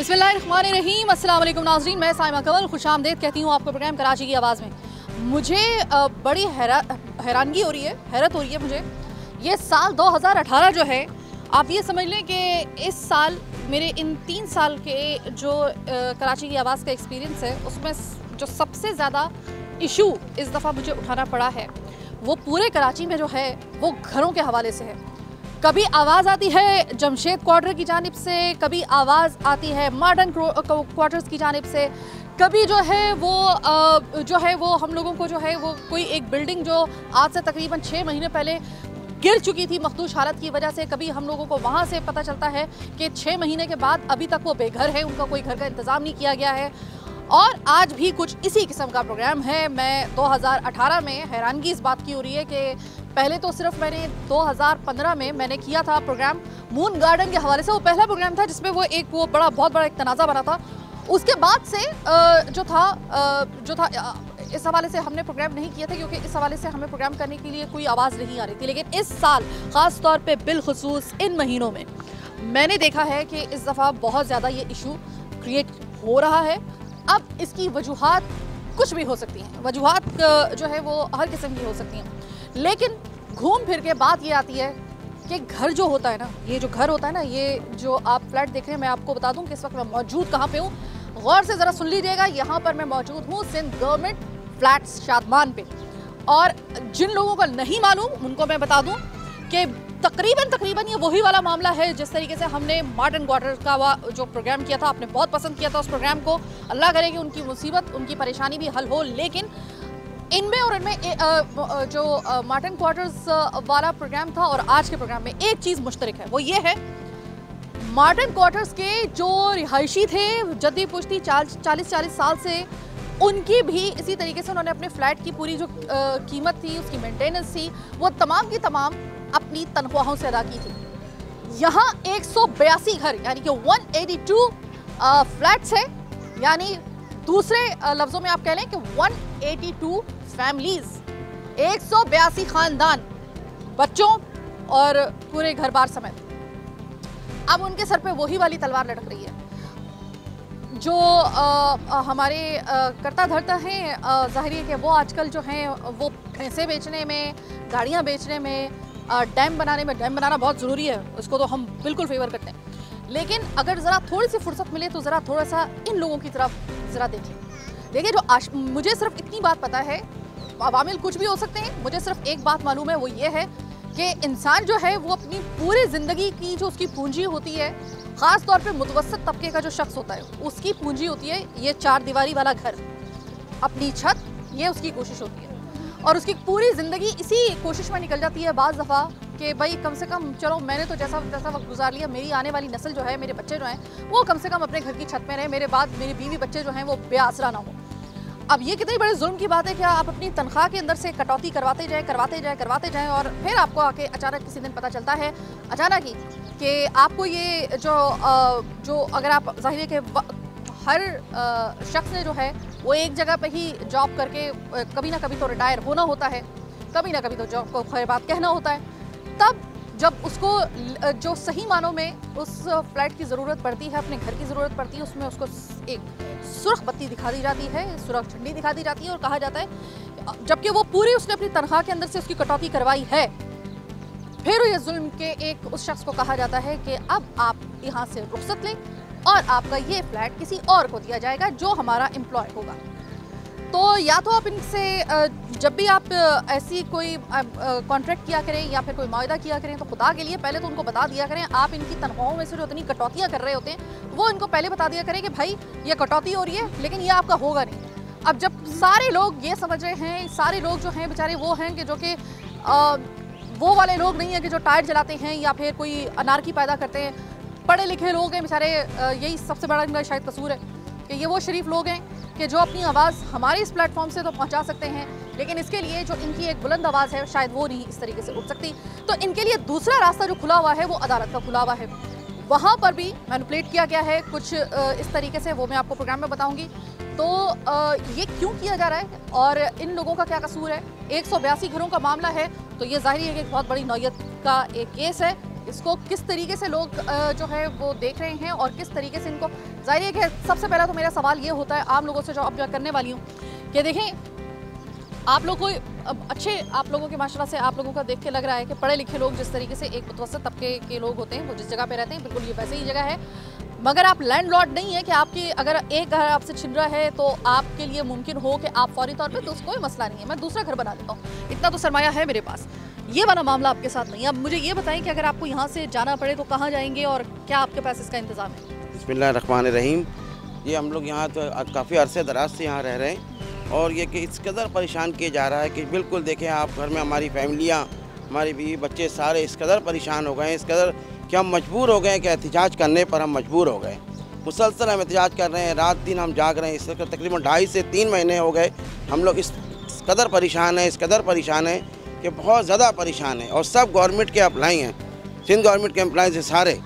बिस्मिल्लाहिर्रहमानिर्रहीम। अस्सलाम वालेकुम नाज़रीन, मैं साइमा कंवल खुशामदीद कहती हूँ आपको प्रोग्राम कराची की आवाज़ में। मुझे बड़ी हैरानगी हो रही है, हैरत हो रही है मुझे। ये साल 2018 जो है, आप ये समझ लें कि इस साल मेरे इन 3 साल के जो कराची की आवाज़ का एक्सपीरियंस है, उसमें जो सबसे ज़्यादा इशू इस दफ़ा मुझे उठाना पड़ा है, वो पूरे कराची में जो है वो घरों के हवाले से है। कभी आवाज़ आती है जमशेद क्वार्टर की जानिब से, कभी आवाज़ आती है मॉडर्न क्वार्टर्स की जानिब से, कभी जो है वो हम लोगों को जो है वो कोई एक बिल्डिंग जो आज से तकरीबन 6 महीने पहले गिर चुकी थी मखदूश हालत की वजह से, कभी हम लोगों को वहाँ से पता चलता है कि 6 महीने के बाद अभी तक वो बेघर है, उनका कोई घर का इंतज़ाम नहीं किया गया है। और आज भी कुछ इसी किस्म का प्रोग्राम है। मैं 2018 में हैरानगी इस बात की हो रही है कि पहले तो सिर्फ मैंने 2015 में मैंने किया था प्रोग्राम मून गार्डन के हवाले से। वो पहला प्रोग्राम था जिसमें वो बहुत बड़ा एक तनाज़ा बना था। उसके बाद से जो था इस हवाले से हमने प्रोग्राम नहीं किए थे, क्योंकि इस हवाले से हमें प्रोग्राम करने के लिए कोई आवाज़ नहीं आ रही थी। लेकिन इस साल ख़ास तौर पे बिलखुसूस इन महीनों में मैंने देखा है कि इस दफ़ा बहुत ज़्यादा ये इशू क्रिएट हो रहा है। अब इसकी वजूहात कुछ भी हो सकती हैं, वजूहात जो है वो हर किस्म की हो सकती हैं, लेकिन घूम फिर के बात ये आती है कि घर जो होता है ना, ये जो घर होता है ना, ये जो आप फ्लैट देख रहे हैं, मैं आपको बता दूं कि इस वक्त मैं मौजूद कहाँ पे हूँ। गौर से ज़रा सुन लीजिएगा, यहाँ पर मैं मौजूद हूँ सिंध गवर्नमेंट फ्लैट्स शादमान पे। और जिन लोगों को नहीं मालूम उनको मैं बता दूँ कि तकरीबन ये वही वाला मामला है जिस तरीके से हमने मॉडर्न क्वार्टर का जो प्रोग्राम किया था। आपने बहुत पसंद किया था उस प्रोग्राम को। अल्लाह करे कि उनकी मुसीबत, उनकी परेशानी भी हल हो। लेकिन इनमें जो मॉडर्न क्वार्टर्स वाला प्रोग्राम था और आज के प्रोग्राम में एक चीज़ मुश्तरक है, वो ये है, मॉडर्न क्वार्टर्स के जो रिहायशी थे जद्दी पुश्ती 40 साल से, उनकी भी इसी तरीके से उन्होंने अपने फ्लैट की पूरी जो कीमत थी, उसकी मेंटेनेंस थी, वो तमाम की तमाम अपनी तनख्वाहों से अदा की थी। यहाँ 182 घर यानी कि 182 फ्लैट्स है, यानी दूसरे लफ्ज़ों में आप कह लें कि 182 फैमिलीज, 182 खानदान, बच्चों और पूरे घर बार समेत। अब उनके सर पे वही वाली तलवार लटक रही है जो हमारे करता धरता हैं। ज़ाहिर है कि वो आजकल जो हैं वो भैंसें बेचने में, गाड़ियाँ बेचने में, डैम बनाना बहुत ज़रूरी है, उसको तो हम बिल्कुल फेवर करते हैं। लेकिन अगर ज़रा थोड़ी सी फुर्सत मिले तो ज़रा थोड़ा सा इन लोगों की तरफ ज़रा देखिए। मुझे सिर्फ इतनी बात पता है, अवामिल कुछ भी हो सकते हैं, मुझे सिर्फ एक बात मालूम है, वो ये है कि इंसान जो है वो अपनी पूरी ज़िंदगी की जो उसकी पूंजी होती है, ख़ास तौर पे मुतवस्सित तबके का जो शख्स होता है, उसकी पूंजी होती है ये 4 दीवारी वाला घर, अपनी छत, ये उसकी कोशिश होती है। और उसकी पूरी ज़िंदगी इसी कोशिश में निकल जाती है बाज़ दफ़ा कि भाई कम से कम चलो मैंने तो जैसा वक्त गुजार लिया, मेरी आने वाली नस्ल जो है, मेरे बच्चे जो हैं वो कम से कम अपने घर की छत में रहे, मेरे बाद मेरी बीवी बच्चे जो हैं वो बेआसरा ना हो। अब ये कितनी बड़े जुल्म की बात है कि आप अपनी तनख्वाह के अंदर से कटौती करवाते जाएं और फिर आपको आके अचानक किसी दिन पता चलता है अचानक ही कि आपको ये जो अगर आप ज़ाहिर है कि हर शख्स ने जो है वो एक जगह पे ही जॉब करके कभी ना कभी तो रिटायर होना होता है, कभी ना कभी तो जॉब को खैर बात कहना होता है। तब जब उसको जो सही मानों में उस फ्लैट की ज़रूरत पड़ती है, अपने घर की ज़रूरत पड़ती है, उसमें उसको एक सुर्ख बत्ती दिखा दी जाती है, सुर्ख झंडी दिखा दी जाती है और कहा जाता है, जबकि वो पूरी उसने अपनी तनख्वाह के अंदर से उसकी कटौती करवाई है, फिर ये जुल्म के एक उस शख्स को कहा जाता है कि अब आप यहाँ से रुखसत लें और आपका ये फ्लैट किसी और को दिया जाएगा जो हमारा एम्प्लॉय होगा। तो या तो आप इनसे जब भी आप ऐसी कोई कॉन्ट्रैक्ट किया करें या फिर कोई मुआहदा किया करें तो खुदा के लिए पहले तो उनको बता दिया करें, आप इनकी तनख्वाहों में से जो इतनी कटौतियाँ कर रहे होते हैं वो इनको पहले बता दिया करें कि भाई ये कटौती हो रही है, लेकिन ये आपका होगा नहीं। अब जब सारे लोग ये समझ रहे हैं, सारे लोग जो हैं बेचारे वो हैं कि जो कि वो वाले लोग नहीं हैं कि जो टायर जलाते हैं या फिर कोई अनारकी पैदा करते हैं, पढ़े लिखे लोग हैं बेचारे, यही सबसे बड़ा इनका शायद कसूर है कि ये वो शरीफ लोग हैं कि जो अपनी आवाज़ हमारे इस प्लेटफॉर्म से तो पहुंचा सकते हैं, लेकिन इसके लिए जो इनकी एक बुलंद आवाज़ है शायद वो नहीं इस तरीके से उठ सकती। तो इनके लिए दूसरा रास्ता जो खुला हुआ है वो अदालत का खुला हुआ है। वहाँ पर भी मैनिपुलेट किया गया है कुछ इस तरीके से, वो मैं आपको प्रोग्राम में बताऊँगी। तो ये क्यों किया जा रहा है और इन लोगों का क्या कसूर है। 182 घरों का मामला है, तो ये ज़ाहिर है कि एक बहुत बड़ी नौयत का एक केस है इसको किस तरीके से लोग जो है वो देख रहे हैं और किस तरीके से इनको, जाहिर है कि सबसे पहला तो मेरा सवाल ये होता है आम लोगों से जो अब मैं करने वाली हूँ कि देखें, आप लोग को अच्छे, आप लोगों के माशरा से आप लोगों का देख के लग रहा है कि पढ़े लिखे लोग जिस तरीके से एक मुतवस्सित तबके के लोग होते हैं वो जिस जगह पे रहते हैं बिल्कुल ये वैसे ही जगह है, मगर आप लैंडलॉर्ड नहीं है कि आपकी अगर एक घर आपसे छिन रहा है तो आपके लिए मुमकिन हो कि आप फौरी तौर पे, तो उसको कोई मसला नहीं है, मैं दूसरा घर बना देता हूँ, इतना तो सरमाया है मेरे पास। ये वाला मामला आपके साथ नहीं है। अब मुझे ये बताएं कि अगर आपको यहाँ से जाना पड़े तो कहाँ जाएंगे और क्या आपके पास इसका इंतज़ाम है? बिस्मिल्लाहिर्रहमानिर्रहीम। ये हम लोग यहाँ तो काफ़ी अरसे दराज से यहाँ रह रहे हैं और ये कि इस कदर परेशान किया जा रहा है कि बिल्कुल देखें आप, घर में हमारी फैमिलियाँ, हमारी बीवी बच्चे सारे इस कदर परेशान हो गए, इस कदर कि हम मजबूर हो गए कि एहतिजाज करने पर हम मजबूर हो गए। मुसलसल हम एहतिजाज कर रहे हैं, रात दिन हम जाग रहे हैं। इस तकरीबन 2.5 से 3 महीने हो गए हम लोग इस कदर परेशान हैं, इस कदर परेशान हैं कि बहुत ज़्यादा परेशान है। और सब गवर्नमेंट के अप्लाई हैं, सिंध गवर्नमेंट के एम्प्लॉइज़ हैं सारे,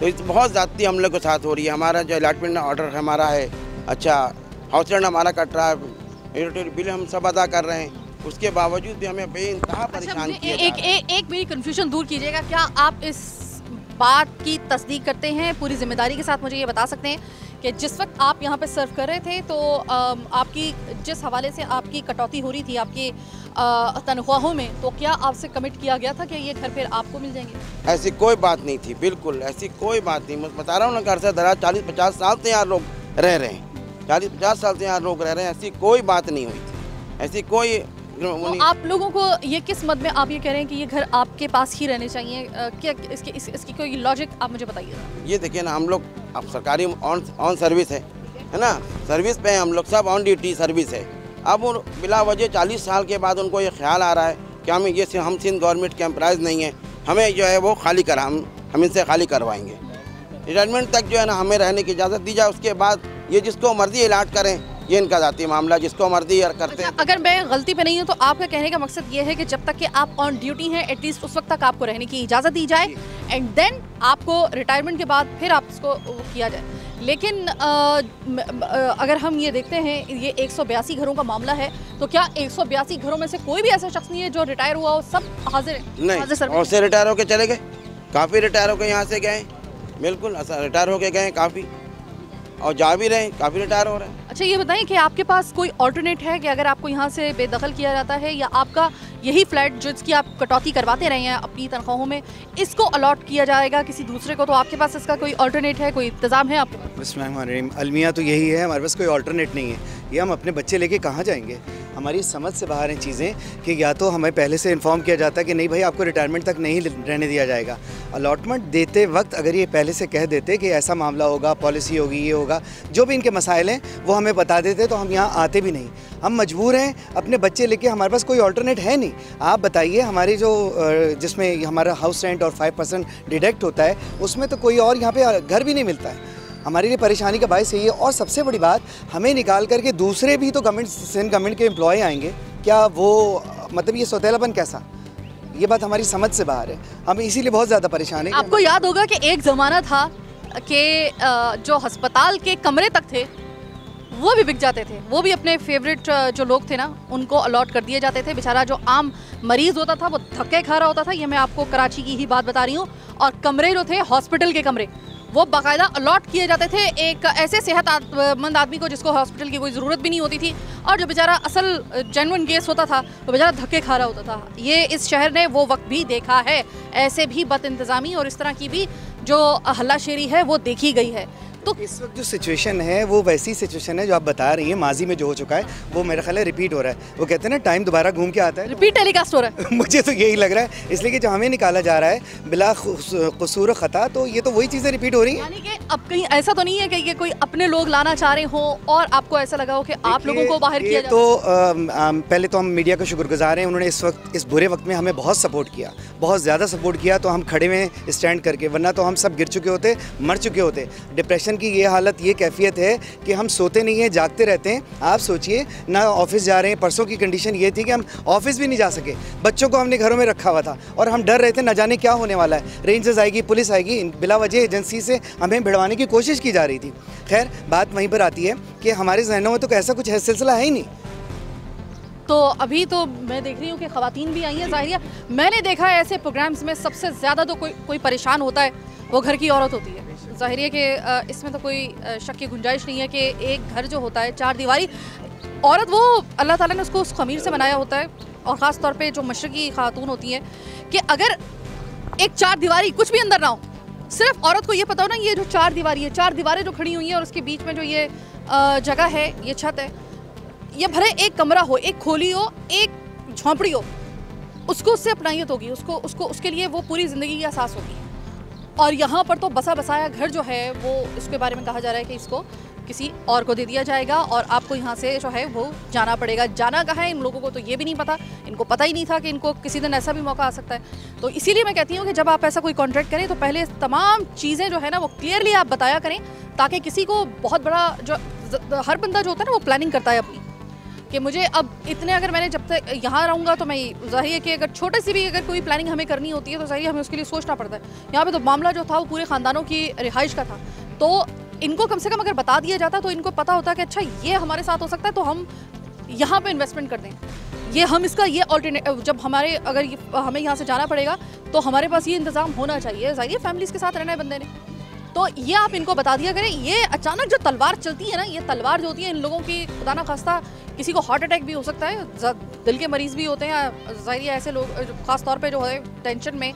तो इस बहुत ज़्यादती हम लोग के साथ हो रही है। हमारा जो अलॉटमेंट ऑर्डर हमारा है, अच्छा हाउस रेंट हमारा कट रहा है, इलेक्ट्रिक बिल हम सब अदा कर रहे हैं, उसके बावजूद भी हमें बेइंतहा परेशान किया जा रहा है। एक मेरी कन्फ्यूजन दूर कीजिएगा, क्या आप इस बात की तस्दीक करते हैं पूरी जिम्मेदारी के साथ? मुझे ये बता सकते हैं कि जिस वक्त आप यहाँ पे सर्व कर रहे थे तो आपकी जिस हवाले से आपकी कटौती हो रही थी आपकी तनख्वाहों में, तो क्या आपसे कमिट किया गया था कि ये घर फिर आपको मिल जाएंगे? ऐसी कोई बात नहीं थी, बिल्कुल ऐसी कोई बात नहीं। मैं बता रहा हूँ ना, घर से दराज 40-50 साल से यहाँ लोग रह रहे हैं, 40-50 साल से यहाँ लोग रह रहे हैं, ऐसी कोई बात नहीं हुई थी, ऐसी कोई। तो आप लोगों को ये किस मद में आप ये कह रहे हैं कि ये घर आपके पास ही रहने चाहिए? क्या इसकी कोई लॉजिक आप मुझे बताइए। ये देखिए ना, हम लोग अब सरकारी ऑन सर्विस है ना, सर्विस पे हम लोग सब ऑन ड्यूटी सर्विस है। अब वो बिला वजह 40 साल के बाद उनको ये ख्याल आ रहा है कि हम सिंध गवर्नमेंट के एम्प्लॉइज़ नहीं हैं, हमें जो है वो खाली करा, हम इनसे खाली करवाएंगे। रिटायरमेंट तक जो है ना हमें रहने की इजाज़त दी जाए, उसके बाद ये जिसको मर्जी इलाट करें, ये इनका जाती मामला, जिसको मर्जी करते हैं। अगर मैं गलती पे नहीं हूँ तो आपका कहने का मकसद ये है कि जब तक कि आप ऑन ड्यूटी हैं एटलीस्ट उस वक्त तक आपको रहने की इजाज़त दी जाए एंड देन आपको रिटायरमेंट के बाद फिर आप इसको किया जाए। लेकिन अगर हम ये देखते हैं ये 182 घरों का मामला है, तो क्या 182 घरों में से कोई भी ऐसा शख्स नहीं है जो रिटायर हुआ हो? सब हाजिर है? नहीं, और से रिटायर होकर चले गए, काफ़ी रिटायर होकर यहाँ से गए, बिल्कुल रिटायर होकर गए काफ़ी, और जा भी रहे हैं, काफ़ी रिटायर हो रहे हैं। अच्छा ये बताएं कि आपके पास कोई ऑल्टरनेट है कि अगर आपको यहाँ से बेदखल किया जाता है या आपका यही फ्लैट जिसकी आप कटौती करवाते रहे हैं अपनी तनख्वाहों में, इसको अलॉट किया जाएगा किसी दूसरे को, तो आपके पास इसका कोई ऑल्टरनेट है, कोई इंतज़ाम है आपके पास? बिस्मिल्लाहिर्रहमानिर्रहीम। अलमिया तो यही है, हमारे पास कोई ऑल्टरनेट नहीं है। ये हम अपने बच्चे लेके कहाँ जाएंगे? हमारी समझ से बाहर हैं चीज़ें कि या तो हमें पहले से इन्फॉर्म किया जाता है कि नहीं भाई आपको रिटायरमेंट तक नहीं रहने दिया जाएगा। अलॉटमेंट देते वक्त अगर ये पहले से कह देते कि ऐसा मामला होगा, पॉलिसी होगी, ये होगा, जो भी इनके मसाइल हैं वो हमें बता देते तो हम यहाँ आते भी नहीं। हम मजबूर हैं अपने बच्चे लेके, हमारे पास कोई ऑल्टरनेट है नहीं। आप बताइए, हमारी जो जिसमें हमारा हाउस रेंट और 5% डिडक्ट होता है उसमें तो कोई और यहाँ पे घर भी नहीं मिलता है। हमारे लिए परेशानी का बायस यही है। और सबसे बड़ी बात, हमें निकाल करके दूसरे भी तो सिंध गवर्नमेंट के एम्प्लॉय आएंगे, क्या वो मतलब ये सौतेलापन कैसा? ये बात हमारी समझ से बाहर है, हम इसीलिए बहुत ज़्यादा परेशान हैं। आपको याद होगा कि एक ज़माना था कि जो अस्पताल के कमरे तक थे वो भी बिक जाते थे, वो भी अपने फेवरेट जो लोग थे ना उनको अलॉट कर दिए जाते थे। बेचारा जो आम मरीज़ होता था वो धक्के खा रहा होता था। ये मैं आपको कराची की ही बात बता रही हूँ। और कमरे जो थे हॉस्पिटल के कमरे वो बाकायदा अलॉट किए जाते थे एक ऐसे सेहतमंद आदमी को जिसको हॉस्पिटल की कोई ज़रूरत भी नहीं होती थी, और जो बेचारा असल जेन्युइन केस होता था वो बेचारा धक्के खा रहा होता था। ये इस शहर ने वो वक्त भी देखा है, ऐसे भी बद इंतज़ामी और इस तरह की भी जो हल्लाशेरी है वो देखी गई है। तो इस वक्त जो सिचुएशन है वो वैसी सिचुएशन है जो आप बता रही हैं, माजी में जो हो चुका है वो मेरा ख्याल है रिपीट हो रहा है। वो कहते हैं ना टाइम दोबारा घूम के आता है, रिपीट टेलीकास्ट हो रहा है। मुझे तो यही लग रहा है, इसलिए कि जो हमें निकाला जा रहा है बिला कसूर खता, तो ये तो वही चीज़ें रिपीट हो रही हैं। यानी कि अब कहीं ऐसा तो नहीं है कि ये कोई अपने लोग लाना चाह रहे हो और आपको ऐसा लगा हो कि आप लोगों को बाहर किया जाए? तो पहले तो हम मीडिया का शुक्रगुजार हैं, उन्होंने इस वक्त इस बुरे वक्त में हमें बहुत सपोर्ट किया, बहुत ज़्यादा सपोर्ट किया, तो हम खड़े में स्टैंड करके, वरना तो हम सब गिर चुके होते, मर चुके होते। डिप्रेशन की ये हालत, ये कैफियत है कि हम सोते नहीं हैं, जागते रहते हैं। आप सोचिए ना, ऑफिस जा रहे हैं, परसों की कंडीशन ये थी कि हम ऑफिस भी नहीं जा सके, बच्चों को हमने घरों में रखा हुआ था और हम डर रहे थे न जाने क्या होने वाला है, रेंजर्स आएगी, पुलिस आएगी, बिला वजह एजेंसी से हमें भिड़वाने की कोशिश की जा रही थी। खैर बात वहीं पर आती है कि हमारे जहनों में तो ऐसा कुछ है, सिलसिला है ही नहीं। तो अभी तो मैं देख रही हूँ कि ख़वातीन भी आई हैं। ज़ाहिर है मैंने देखा है ऐसे प्रोग्राम्स में सबसे ज़्यादा तो कोई परेशान होता है वो घर की औरत होती है। ज़ाहिर है कि इसमें तो कोई शक की गुंजाइश नहीं है कि एक घर जो होता है चार दीवारी, औरत वो अल्लाह ताला ने उसको उस ख़मीर से बनाया होता है, और ख़ास तौर पे जो मशरक़ी खातून होती हैं कि अगर एक चार दीवारी कुछ भी अंदर ना हो, सिर्फ औरत को ये पता हो ना ये जो चार दीवारी है, चार दीवारें जो खड़ी हुई हैं और उसके बीच में जो ये जगह है, ये छत है, ये भरे एक कमरा हो, एक खोली हो, एक झोंपड़ी हो, उसको उससे अपनाइयत होगी, उसको उसके लिए वो पूरी ज़िंदगी की एहसास होगी। और यहाँ पर तो बसा बसाया घर जो है वो इसके बारे में कहा जा रहा है कि इसको किसी और को दे दिया जाएगा और आपको यहाँ से जो है वो जाना पड़ेगा। जाना कहाँ है इन लोगों को तो ये भी नहीं पता, इनको पता ही नहीं था कि इनको किसी दिन ऐसा भी मौका आ सकता है। तो इसीलिए मैं कहती हूँ कि जब आप ऐसा कोई कॉन्ट्रैक्ट करें तो पहले तमाम चीज़ें जो है ना वो क्लियरली आप बताया करें, ताकि किसी को बहुत बड़ा जो हर बंदा जो होता है ना वो प्लानिंग करता है अपनी कि मुझे अब इतने, अगर मैंने जब तक यहाँ रहूँगा तो मैं ज़ाहिर है कि अगर छोटे सी भी अगर कोई प्लानिंग हमें करनी होती है तो ज़ाहिर हमें उसके लिए सोचना पड़ता है। यहाँ पे तो मामला जो था वो पूरे ख़ानदानों की रिहाइश का था, तो इनको कम से कम अगर बता दिया जाता तो इनको पता होता कि अच्छा ये हमारे साथ हो सकता है तो हम यहाँ पे इन्वेस्टमेंट कर दें, ये हम इसका ये ऑल्टरनेटिव, जब हमारे अगर हमें यहाँ से जाना पड़ेगा तो हमारे पास ये इंतज़ाम होना चाहिए। ज़ाहिर फैमिलीज़ के साथ रहना है बंदे ने, तो ये आप इनको बता दिया करें। ये अचानक जो तलवार चलती है ना, ये तलवार जो होती है इन लोगों की, खुदा ना खास्ता किसी को हार्ट अटैक भी हो सकता है, दिल के मरीज़ भी होते हैं। ज़ाहिर है ऐसे लोग ख़ास तौर पे जो है टेंशन में,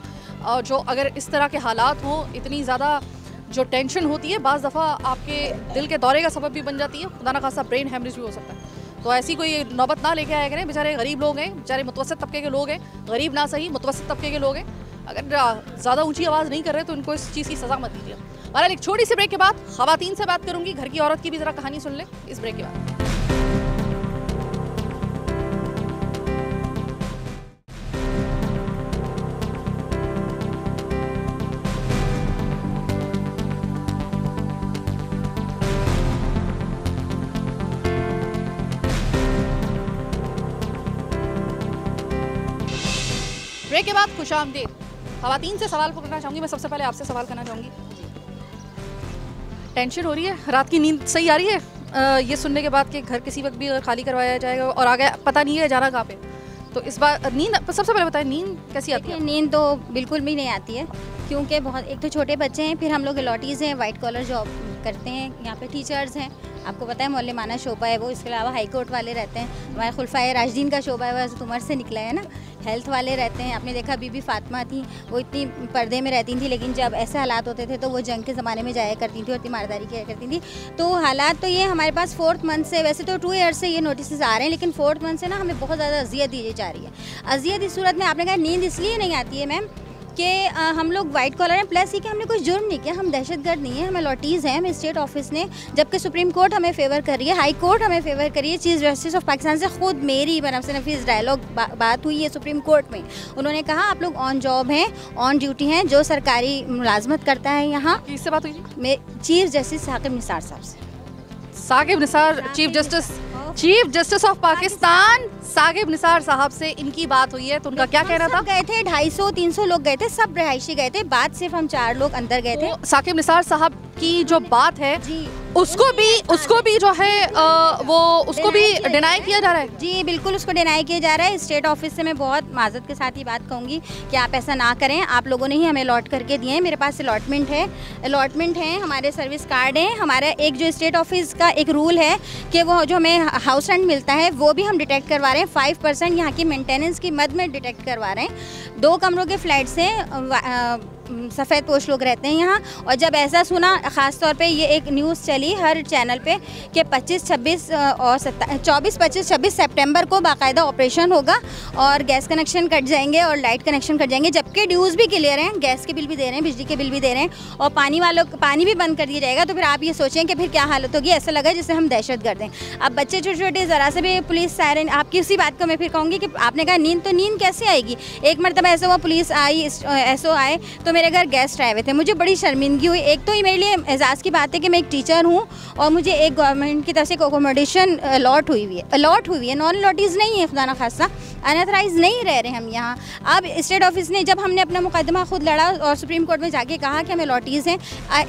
जो अगर इस तरह के हालात हों, इतनी ज़्यादा जो टेंशन होती है बाज़ दफ़ा आपके दिल के दौरे का सबब भी बन जाती है, खुदा ना खास्ता ब्रेन हेमरेज भी हो सकता है। तो ऐसी कोई नौबत ना लेके आया करें। बेचारे गरीब लोग हैं, बेचारे मुतवस्सित तबके के लोग हैं, गरीब ना सही मुतवस्सित तबके के लोग हैं। अगर ज़्यादा ऊंची आवाज़ नहीं कर रहे तो इनको इस चीज़ की सज़ा मत दीजिए। बहरहाल एक छोटी सी ब्रेक के बाद ख़वातीन से बात करूँगी, घर की औरत की भी ज़रा कहानी सुन ले इस ब्रेक के बाद। ब्रेक के बाद खुशामदीद। ख़वातीन से सवाल करना चाहूँगी मैं, सबसे पहले आपसे सवाल करना चाहूँगी, टेंशन हो रही है, रात की नींद सही आ रही है ये सुनने के बाद कि घर किसी वक्त भी खाली करवाया जाएगा और आगे पता नहीं है जाना कहाँ पे, तो इस बार नींद सबसे पहले बताएं नींद कैसी आती है? नींद तो बिल्कुल भी नहीं आती है, क्योंकि बहुत, एक तो छोटे बच्चे हैं, फिर हम लोग अलॉटीज़ हैं, वाइट कॉलर जॉब करते हैं, यहाँ पे टीचर्स हैं, आपको पता है मोहल्लेमाना शोबा है वो, इसके अलावा हाई कोर्ट वाले रहते हैं, हमारे खुलफाए राशिदीन का शोबा है वो हज़रत उमर से निकला है ना, हेल्थ वाले रहते हैं। आपने देखा बीबी फातिमा थी, वो इतनी पर्दे में रहती थी, लेकिन जब ऐसे हालात होते थे तो वो जंग के ज़माने में जाया करती थी और तीमारदारी किया करती थी। तो हालात तो ये हमारे पास 4th मंथ से, वैसे तो 2 ईयर्स से ये नोटिस आ रहे हैं, लेकिन 4th मंथ से ना हमें बहुत ज़्यादा अजियत दी जा रही है। अजियत इस सूरत में, आपने कहा नींद इसलिए नहीं आती है मैम कि हम लोग वाइट कॉलर हैं, प्लस ये कि हमने कोई जुर्म नहीं किया, हम दहशतगर्द नहीं है, हम अलॉटीज़ हैं, हमें स्टेट ऑफिस ने, जबकि सुप्रीम कोर्ट हमें फेवर कर रही है, हाई कोर्ट हमें फेवर कर रही है, चीफ जस्टिस ऑफ पाकिस्तान से खुद मेरी बनफ से नफीस डायलॉग बात हुई है सुप्रीम कोर्ट में। उन्होंने कहा आप लोग ऑन जॉब हैं, ऑन ड्यूटी हैं, जो सरकारी मुलाजमत करता है यहाँ। किससे बात हुई थी? चीफ जस्टिस साकिब निसार साहब से। Saqib Nisar, chief justice of Pakistan Saqib Nisar साहब से इनकी बात हुई है, तो उनका क्या कहना था? गए थे 250-300 लोग गए थे, सब रहायशी गए थे, बात सिर्फ हम 4 लोग अंदर गए थे। तो साकिब निसार साहब की जो बात है जी, उसको भी जो है वो उसको भी डिनाई किया जा रहा है। जी बिल्कुल, उसको डिनाई किया जा रहा है। स्टेट ऑफिस से मैं बहुत माजरत के साथ ही बात कहूँगी कि आप ऐसा ना करें, आप लोगों ने ही हमें अलॉट करके दिए हैं, मेरे पास अलॉटमेंट है, हमारे सर्विस कार्ड हैं, हमारा एक जो स्टेट ऑफिस का एक रूल है कि वो जो हमें हाउस रेंट मिलता है वो भी हम डिटेक्ट करवा रहे हैं, 5% यहाँ की मेंटेनेंस की मद में डिटेक्ट करवा रहे हैं। 2 कमरों के फ्लैट से सफ़ेद पोश लोग रहते हैं यहाँ। और जब ऐसा सुना, ख़ास तौर पे ये एक न्यूज़ चली हर चैनल पे कि 25, 26 और 24, 25, 26 सितंबर को बाकायदा ऑपरेशन होगा और गैस कनेक्शन कट जाएंगे और लाइट कनेक्शन कट जाएंगे, जबकि ड्यूज़ भी क्लियर हैं, गैस के बिल भी दे रहे हैं, बिजली के बिल भी दे रहे हैं और पानी भी बंद कर दिया जाएगा। तो फिर आप ये सोचें कि फिर क्या हालत होगी, ऐसा लगा जैसे हम दहशतगर्द हैं। अब बच्चे छोटे छोटे, ज़रा से भी पुलिस सायरन, आपकी उसी बात को मैं फिर कहूँगी कि आपने कहा नींद, तो नींद कैसे आएगी? एक मरतबा ऐसा हुआ, पुलिस आई, SO आए तो मेरे घर गेस्ट आए हुए थे, मुझे बड़ी शर्मिंदगी हुई। एक तो ये मेरे लिए एजाज़ की बात है कि मैं एक टीचर हूँ और मुझे एक गवर्नमेंट की तरफ से अकोमोडेशन अलॉट हुई है, नॉन अलॉटीज़ नहीं है खुदा ना खास्ता। अनऑथराइज नहीं रह रहे हम यहाँ। अब स्टेट ऑफिस ने, जब हमने अपना मुकदमा खुद लड़ा और सुप्रीम कोर्ट में जाके कहा कि हमें अलॉटीज़ हैं,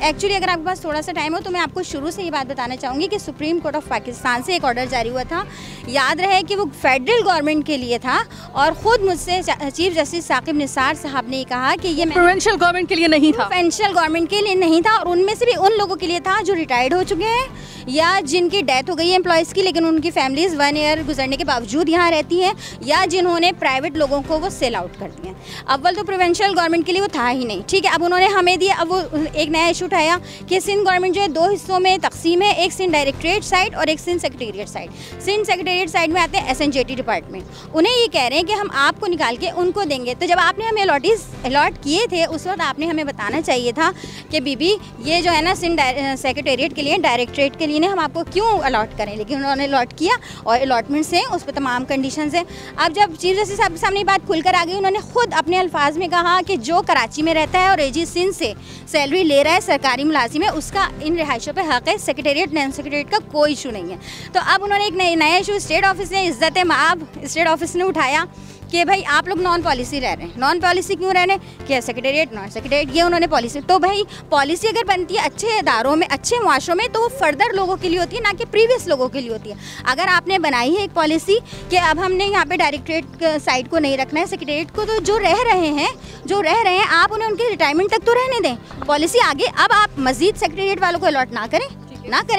एक्चुअली अगर आपके पास थोड़ा सा टाइम हो तो मैं आपको शुरू से ये बात बताना चाहूँगी कि सुप्रीम कोर्ट ऑफ पाकिस्तान से एक ऑर्डर जारी हुआ था, याद रहे कि वो फेडरल गवर्नमेंट के लिए था, और ख़ुद मुझसे चीफ जस्टिस साकिब निसार साहब ने कहा कि ये प्रोविंशियल गवर्नमेंट के लिए नहीं था, प्रोविंशियल गवर्नमेंट के लिए नहीं था, और उनमें से भी उन लोगों के लिए था जो रिटायर्ड हो चुके हैं या जिनकी डेथ हो गई है एम्प्लॉयज़ की, लेकिन उनकी फैमिलीज़ 1 ईयर गुजरने के बावजूद यहाँ रहती हैं, या जिन्होंने प्राइवेट लोगों को वो सेल आउट कर दिए। अव्वल तो प्रोविंशियल गवर्नमेंट के लिए वो था ही नहीं, ठीक है। अब उन्होंने हमें दिया, अब वो एक नया इशू उठाया कि सिंध गवर्नमेंट जो है 2 हिस्सों में तकसीम है, एक सिंध डायरेक्टरेट साइड और एक Sindh secretariat side. Sindh secretariat side में आते हैं SNJT डिपार्टमेंट, उन्हें ये कह रहे हैं कि हम आपको निकाल के उनको देंगे। तो जब आपने हमें अलॉट किए थे उस वक्त आपने हमें बताना चाहिए था कि बीबी ये जो है ना सिंध सेक्रेटेरिएट के लिए, डायरेक्टरेट के लिए हम आपको क्यों अलॉट करें, लेकिन उन्होंने अलॉट किया और अलॉटमेंट्स हैं, उस पर तमाम कंडीशंस हैं। अब जब चीफ जस्टिस साहब के सामने बात खुलकर आ गई, उन्होंने खुद अपने अल्फाज में कहा कि जो कराची में रहता है और AG सिंध से सैलरी ले रहा है, सरकारी मुलाजिम है, उसका इन रिहाइशों पे हक़ है, सेक्रेटेरिएट नॉन सेक्रेटेरिएट का कोई इशू नहीं है। तो अब उन्होंने एक नया इशू स्टेट ऑफिस ने, इज़्ज़त माब स्टेट ऑफिस ने उठाया कि भाई आप लोग नॉन पॉलिसी रह रहे हैं। नॉन पॉलिसी क्यों रह रहे हैं? कि सेक्रेटेरिएट नॉन सेक्रेटेरिएट, ये उन्होंने पॉलिसी। तो भाई पॉलिसी अगर बनती है अच्छे इदारों में, अच्छे मुआशरों में, तो वो फर्दर लोगों के लिए होती है, ना कि प्रीवियस लोगों के लिए होती है। अगर आपने बनाई है एक पॉलिसी कि अब हमने यहाँ पे डायरेक्टरेट साइड को नहीं रखना है, सेक्रेटेरिएट को, तो जो रह रहे हैं आप उन्हें उनके रिटायरमेंट तक तो रहने दें, पॉलिसी आगे। अब आप मजीद सेक्रेटेरिएट वालों को अलॉट ना करें,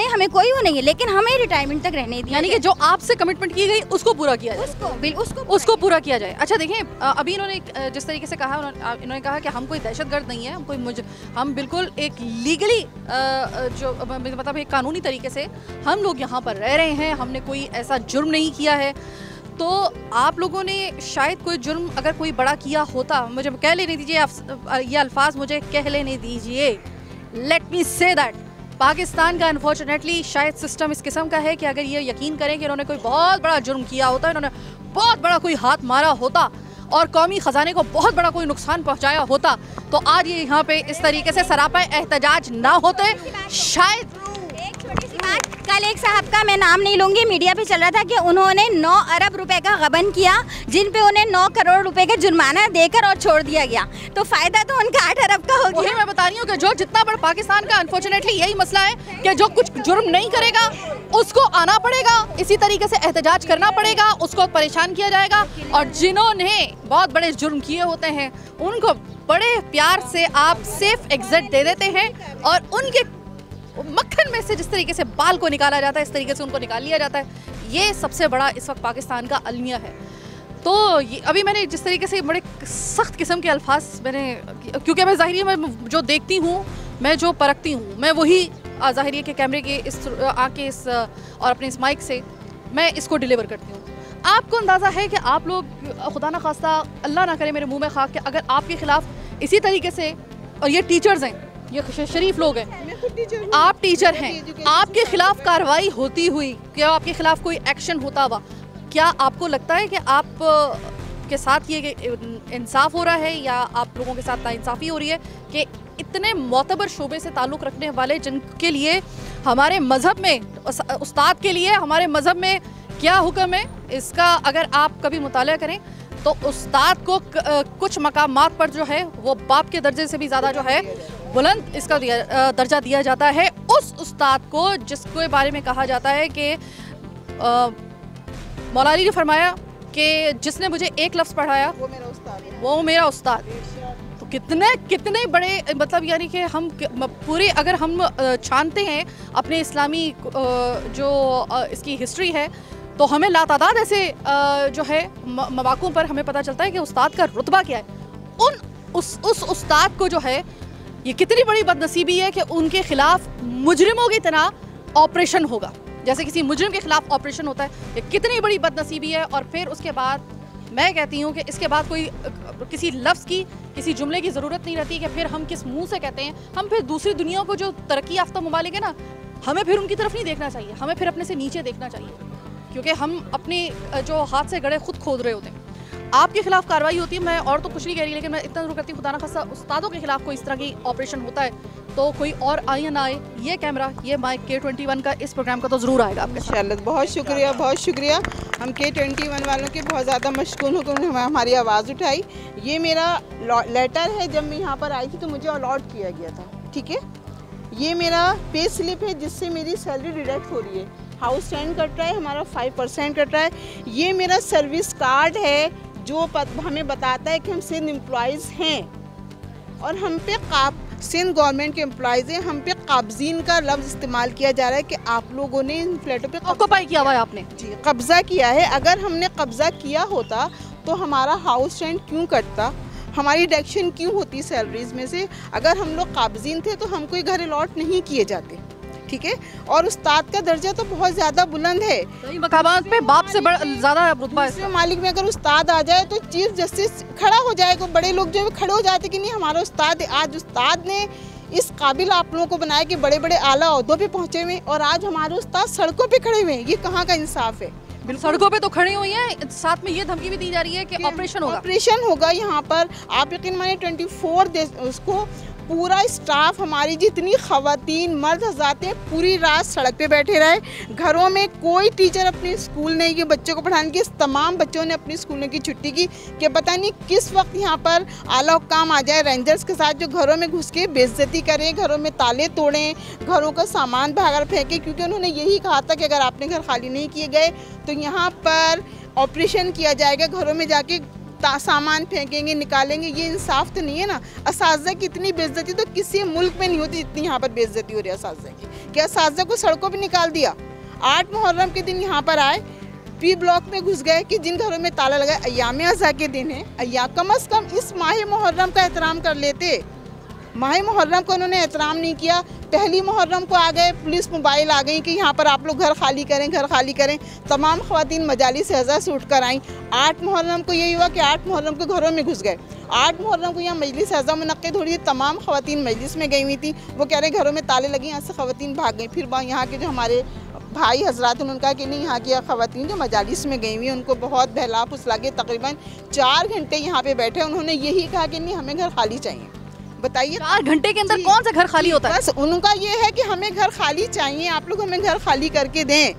हमें कोई वो नहीं है, लेकिन हमें रिटायरमेंट तक रहने दिया, यानी कि जो आपसे कमिटमेंट की गई उसको पूरा किया जाए, उसको पूरा किया जाए। अच्छा देखें, अभी इन्होंने जिस तरीके से कहा, इन्होंने कहा कि हम कोई दहशतगर्द नहीं है, हम बिल्कुल एक लीगली जो मतलब एक कानूनी तरीके से हम लोग यहाँ पर रह रहे हैं, हमने कोई ऐसा जुर्म नहीं किया है। तो आप लोगों ने शायद कोई जुर्म अगर कोई बड़ा किया होता, मुझे कह लेने दीजिए, ये अल्फाज मुझे कह लेने दीजिए, let me say that Pakistan का अनफॉर्चुनेटली शायद सिस्टम इस किस्म का है कि अगर ये यकीन करें कि इन्होंने कोई बहुत बड़ा जुर्म किया होता, इन्होंने बहुत बड़ा कोई हाथ मारा होता और कौमी ख़जाने को बहुत बड़ा कोई नुकसान पहुंचाया होता, तो आज ये यहाँ पे इस तरीके से सरापा एहतजाज ना होते। शायद एक छोटी सी बात, कल एक साहब का मैं नाम नहीं लूँगी, मीडिया पे चल रहा था कि उन्होंने 9 अरब रुपए का गबन किया, जिन पे उन्हें 9 करोड़ रुपए का जुर्माना देकर और छोड़ दिया गया, तो फ़ायदा तो उनका 8 अरब का हो गया। मैं बता रही हूँ कि जो जितना बड़ा पाकिस्तान का अनफॉर्चुनेटली यही मसला है कि जो कुछ जुर्म नहीं करेगा उसको आना पड़ेगा, इसी तरीके से एहतजाज करना पड़ेगा, उसको परेशान किया जाएगा, और जिन्होंने बहुत बड़े जुर्म किए होते हैं उनको बड़े प्यार से आप सेफ एग्जिट दे देते हैं, और उनके मक्खन में से जिस तरीके से बाल को निकाला जाता है इस तरीके से उनको निकाल लिया जाता है। ये सबसे बड़ा इस वक्त पाकिस्तान का अलमिया है। तो अभी मैंने जिस तरीके से बड़े सख्त किस्म के अल्फाज मैंने, क्योंकि मैं ज़ाहिर मैं जो देखती हूँ, मैं जो परखती हूँ, मैं वही ज़ाहिर के कैमरे के इस आके इस और अपने इस माइक से मैं इसको डिलीवर करती हूँ। आपको अंदाज़ा है कि आप लोग खुदा ना खास्ता, अल्लाह ना करे मेरे मुँह में खाक, कि अगर आपके ख़िलाफ़ इसी तरीके से, और ये टीचर्स हैं, ये शरीफ लोग हैं, आप टीचर हैं, आपके खिलाफ कार्रवाई होती हुई, क्या आपके खिलाफ कोई एक्शन होता हुआ, क्या आपको लगता है कि आप के साथ ये इंसाफ हो रहा है या आप लोगों के साथ नाइंसाफ़ी हो रही है कि इतने मोतबर शोबे से ताल्लुक़ रखने वाले, जिनके लिए हमारे मज़हब में, उस्ताद के लिए हमारे मज़हब में क्या हुक्म है, इसका अगर आप कभी मुताला करें तो उस्ताद को कुछ मकामात पर जो है वो बाप के दर्जे से भी ज़्यादा जो है बुलंद इसका दर्जा दिया जाता है उस उस्ताद को, जिसके बारे में कहा जाता है कि मौला अली ने फरमाया कि जिसने मुझे एक लफ्ज़ पढ़ाया वो मेरा उस्ताद। तो कितने बड़े, मतलब यानी कि हम पूरे, अगर हम छानते हैं अपने इस्लामी जो इसकी हिस्ट्री है, तो हमें लातादाद ऐसे जो है मवाक़ों पर हमें पता चलता है कि उस्ताद का रुतबा क्या है। उस उस्ताद को जो है, ये कितनी बड़ी बदनसीबी है कि उनके खिलाफ मुजरिमों की तरह ऑपरेशन होगा, जैसे किसी मुजरिम के खिलाफ ऑपरेशन होता है। ये कितनी बड़ी बदनसीबी है। और फिर उसके बाद मैं कहती हूँ कि इसके बाद कोई किसी लफ्ज़ की, किसी जुमले की ज़रूरत नहीं रहती कि फिर हम किस मुंह से कहते हैं। हम फिर दूसरी दुनिया को, जो तरक्की याफ्ता ममालिक है ना, हमें फिर उनकी तरफ नहीं देखना चाहिए, हमें फिर अपने से नीचे देखना चाहिए, क्योंकि हम अपने जो हाथ से गड़े खुद खोद रहे होते हैं। आपके खिलाफ कार्रवाई होती है, मैं और तो कुछ नहीं कह रही, लेकिन मैं इतना जरूर करती हूँ, खुदा ना खास्ता उस्तादों के खिलाफ कोई इस तरह की ऑपरेशन होता है तो कोई और आए या ना आए, ये कैमरा, ये माइक K21 का इस प्रोग्राम का तो ज़रूर आएगा आपके साथ। बहुत शुक्रिया, बहुत शुक्रिया। हम K21 वालों के बहुत ज़्यादा मशगूल हो, उन्होंने हमारी आवाज़ उठाई। ये मेरा लेटर है, जब मैं यहाँ पर आई थी तो मुझे अलॉट किया गया था, ठीक है। ये मेरा पे स्लिप है जिससे मेरी सैलरी डिडक्ट हो रही है। हाउस रेंट कट रहा है हमारा 5% कट रहा है। ये मेरा सर्विस कार्ड है जो हमें बताता है कि हम सिंध एम्प्लॉयज़ हैं और हम पे सिंध गवर्नमेंट के एम्प्लॉयज़ हैं। हम पे काब्जीन का लफ्ज़ इस्तेमाल किया जा रहा है कि आप लोगों ने इन फ्लैटों पे ऑक्यूपाई किया हुआ है आपने। जी, कब्ज़ा किया है। अगर हमने कब्ज़ा किया होता तो हमारा हाउस रेंट क्यों कटता, हमारी डिडक्शन क्यों होती सैलरीज में से। अगर हम लोग काब्जीन थे तो हमको ये घर अलॉट नहीं किए जाते, ठीक है। और उस्ताद का दर्जा तो बहुत ज़्यादा बुलंद है, कई मकामात पे बाप से ज़्यादा रुतबा है। दूसरे मालिक में अगर उस्ताद आ जाए तो चीफ जस्टिस खड़ा हो जाएगा, बड़े लोग जो है खड़े हो जाते कि नहीं हमारा उस्ताद है। आज उस्ताद ने इस काबिल आप लोगों को बनाया कि बड़े बड़े आला ओहदों पे पहुँचे हुए और आज हमारे उस्ताद सड़कों पे खड़े हुए हैं। ये कहाँ का इंसाफ है। सड़कों पे तो खड़ी हुई हैं, साथ में ये धमकी भी दी जा रही है कि ऑपरेशन होगा। ऑपरेशन होगा यहाँ पर। आप यकीन मानिए 24 उसको पूरा स्टाफ, हमारी जितनी खवातीन मर्द हज़रात हैं, पूरी रात सड़क पे बैठे रहे। घरों में कोई टीचर अपने स्कूल नहीं के बच्चों को पढ़ाने की, तमाम बच्चों ने अपनी स्कूलों की छुट्टी की कि पता नहीं किस वक्त यहाँ पर आला हुक्काम आ जाए रेंजर्स के साथ, जो घरों में घुस के बेइज्जती करें, घरों में ताले तोड़ें, घरों का सामान भागर फेंकें। क्योंकि उन्होंने यही कहा था कि अगर आपने घर खाली नहीं किए गए तो यहाँ पर ऑपरेशन किया जाएगा, घरों में जाके सामान फेंकेंगे, निकालेंगे। ये इंसाफ तो नहीं है ना। असातिज़ा की इतनी बेइज्जती तो किसी मुल्क में नहीं होती जितनी यहाँ पर बेइज्जती हो रही है असातिज़ा की। क्या असातिज़ा को सड़कों पे निकाल दिया। 8 मुहर्रम के दिन यहाँ पर आए, पी ब्लॉक में घुस गए कि जिन घरों में ताला लगा। अय्याम अज़ा के दिन है, कम अज़ कम इस माह मुहर्रम का एहतराम कर लेते। माह मुहर्रम को उन्होंने एहतराम नहीं किया। पहली मुहर्रम को आ गए, पुलिस मोबाइल आ गई कि यहाँ पर आप लोग घर खाली करें, घर खाली करें। तमाम ख़वातीन मजालिस हज़ा से उठ कर आईं। 8 मुहर्रम को यही हुआ कि 8 मुहर्रम को घरों में घुस गए। 8 मुहर्रम को यहाँ मजलिस हज़ा मुनक़्क़िद हो रही है, तमाम ख़वातीन मजलिस में गई हुई थी। वो कह रहे घरों में ताले लगे, यहाँ से ख़वातीन भाग गई। फिर यहाँ के जो हमारे भाई हजरात उन्होंने कहा कि नहीं, यहाँ की ख़वातीन जो मजालिस में गई हुई उनको बहुत बहला फुसला के तकरीबन 4 घंटे यहाँ पे बैठे। उन्होंने यही कहा कि नहीं, हमें घर खाली चाहिए। बताइए 4 घंटे के अंदर कौन सा घर खाली होता है? बस उनका ये है कि हमें घर खाली चाहिए, आप लोग हमें घर खाली करके दें।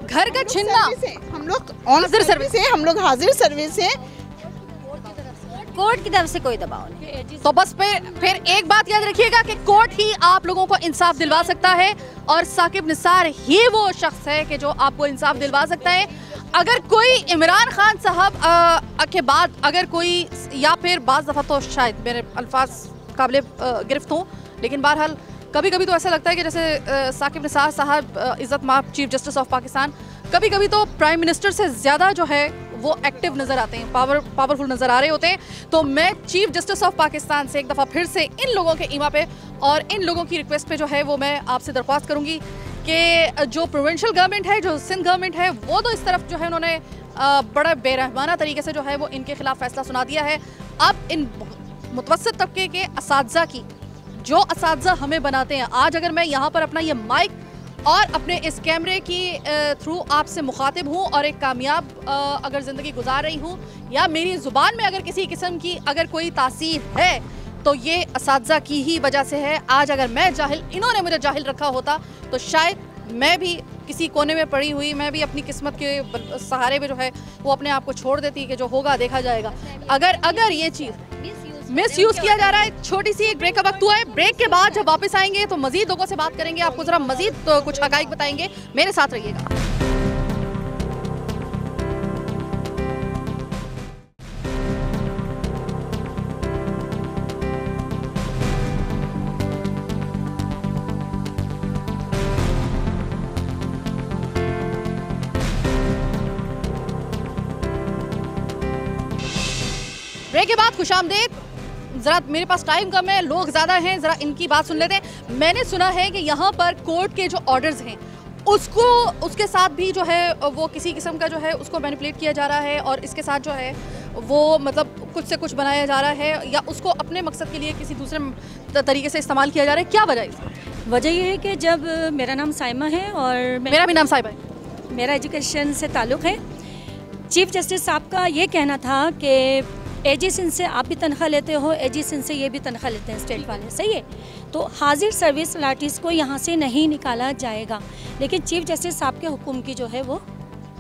घर का छीनना, हम लोग हाजिर सर्विस है, हम लोग हाजिर सर्विस है। कोर्ट की तरफ से कोई दबाव नहीं। तो बस फिर एक बात याद रखिएगा कि कोर्ट ही आप लोगों को इंसाफ दिलवा सकता है और साकिब निसार ही वो शख्स है कि जो आपको इंसाफ दिलवा सकता है। अगर कोई इमरान खान साहब के बाद अगर कोई, या फिर बाज़ दफ़ा तो शायद मेरे अल्फाज काबिल गिरफ्त हों, लेकिन बहरहाल कभी कभी तो ऐसा लगता है कि जैसे साकिब निसार साहब इज़्ज़त माफ़ चीफ जस्टिस ऑफ पाकिस्तान कभी कभी तो प्राइम मिनिस्टर से ज़्यादा जो है वो एक्टिव नज़र आते हैं, पावरफुल नज़र आ रहे होते हैं। तो मैं चीफ जस्टिस ऑफ पाकिस्तान से एक दफ़ा फिर से इन लोगों के ईमा पे और इन लोगों की रिक्वेस्ट पे जो है वो मैं आपसे दरख्वास्त करूँगी कि जो प्रोविंशियल गवर्नमेंट है, जो सिंध गवर्नमेंट है, वो तो इस तरफ जो है उन्होंने बड़ा बेरहमाना तरीके से जो है वो इनके खिलाफ फैसला सुना दिया है। अब इन मुतवस्सित तबके के असातिज़ा की, जो असातिज़ा हमें बनाते हैं, आज अगर मैं यहाँ पर अपना ये माइक और अपने इस कैमरे की थ्रू आपसे मुखातिब हूँ और एक कामयाब अगर ज़िंदगी गुजार रही हूँ, या मेरी ज़ुबान में अगर किसी किस्म की अगर कोई तासीर है तो ये असातिज़ा की ही वजह से है। आज अगर मैं जाहिल, इन्होंने मुझे जाहिल रखा होता तो शायद मैं भी किसी कोने में पड़ी हुई, मैं भी अपनी किस्मत के सहारे पे जो है वो अपने आप को छोड़ देती कि जो होगा देखा जाएगा। अगर ये चीज़ मिस यूज़ किया जा रहा है। छोटी सी एक ब्रेक का वक्त हुआ है। ब्रेक के बाद जब वापस आएंगे तो मजीद लोगों से बात करेंगे, आपको ज़रा मजीद कुछ हक़ाइक़ बताएंगे। मेरे साथ रहिएगा। ब्रेक के बाद खुशामदीद। ज़रा मेरे पास टाइम कम है, लोग ज़्यादा हैं, ज़रा इनकी बात सुन लेते हैं। मैंने सुना है कि यहाँ पर कोर्ट के जो ऑर्डर्स हैं उसके साथ भी जो है वो किसी किस्म का जो है उसको मैनिपुलेट किया जा रहा है और इसके साथ जो है वो मतलब कुछ से कुछ बनाया जा रहा है या उसको अपने मकसद के लिए किसी दूसरे तरीके से इस्तेमाल किया जा रहा है। क्या वजह है? वजह ये है कि जब मेरा नाम साइमा है और मेरा भी नाम साइमा है, मेरा एजुकेशन से ताल्लुक़ है। चीफ जस्टिस साहब का ये कहना था कि एजी सिंध से आप भी तनख्वाह लेते हो, एजी सिंध से ये भी तनख्वाह लेते हैं स्टेट वाले, सही है। तो हाजिर सर्विस लाटीज़ को यहाँ से नहीं निकाला जाएगा, लेकिन चीफ जस्टिस साहब के हुक्म की जो है वो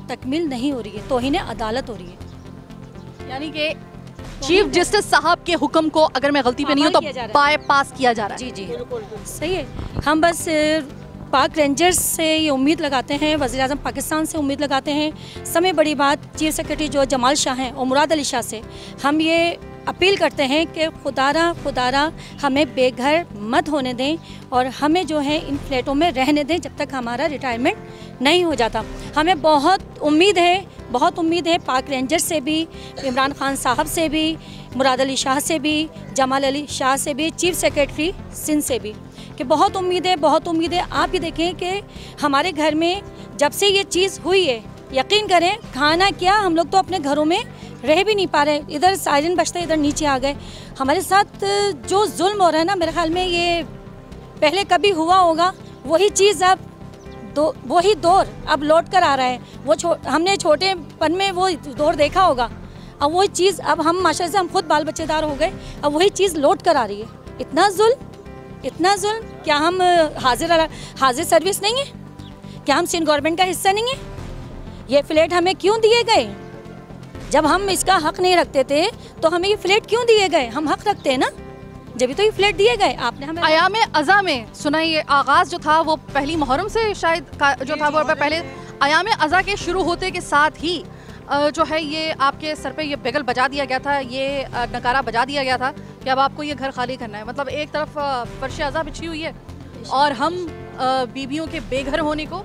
तकमील नहीं हो रही है, तौहीन अदालत हो रही है। यानी कि चीफ जस्टिस साहब के हुक्म को अगर मैं गलती पे नहीं हूँ तो बाईपास किया जा रहा है। जी सही है। हम बस पाक रेंजर्स से ये उम्मीद लगाते हैं, वज़ीर आज़म पाकिस्तान से उम्मीद लगाते हैं, समय बड़ी बात चीफ सेक्रेटरी जो जमाल शाह हैं और मुराद अली शाह से हम ये अपील करते हैं कि खुदारा हमें बेघर मत होने दें और हमें जो है इन फ्लैटों में रहने दें जब तक हमारा रिटायरमेंट नहीं हो जाता। हमें बहुत उम्मीद है पाक रेंजर से भी, इमरान खान साहब से भी, मुराद अली शाह से भी, जमाल अली शाह से भी, चीफ सेक्रेटरी सिंध से भी, कि बहुत उम्मीद है। आप ही देखें कि हमारे घर में जब से ये चीज़ हुई है, यकीन करें खाना क्या हम लोग तो अपने घरों में रह भी नहीं पा रहे। इधर सायरन बजते इधर नीचे आ गए। हमारे साथ जो जुल्म हो रहा है ना, मेरे ख्याल में ये पहले कभी हुआ होगा, वही चीज़ अब वही दौर अब लौट कर आ रहा है। वो हमने छोटेपन में वो दौर देखा होगा, अब वही चीज़ अब हम माशाल्लाह से हम खुद बाल बच्चेदार हो गए, अब वही चीज़ लौट कर आ रही है। इतना जुल्म, क्या हम हाजिर सर्विस नहीं है? क्या हम सिंध गवर्नमेंट का हिस्सा नहीं है? ये फ्लैट हमें क्यों दिए गए? जब हम इसका हक नहीं रखते थे तो हमें ये फ्लैट क्यों दिए गए? हम हक रखते हैं ना, जब तो ये फ्लैट दिए गए। आपने हमें आयाम अज़ा में सुना, ये आगाज़ जो था वो पहली मुहर्रम से शायद जो था वो पहले आयाम अज़ा के शुरू होते के साथ ही जो है ये आपके सर पे ये बेगल बजा दिया गया था, ये नकारा बजा दिया गया था कि अब आपको ये घर खाली करना है। मतलब एक तरफ फर्श अज़ा बिछी हुई है और हम बीबियों के बेघर होने को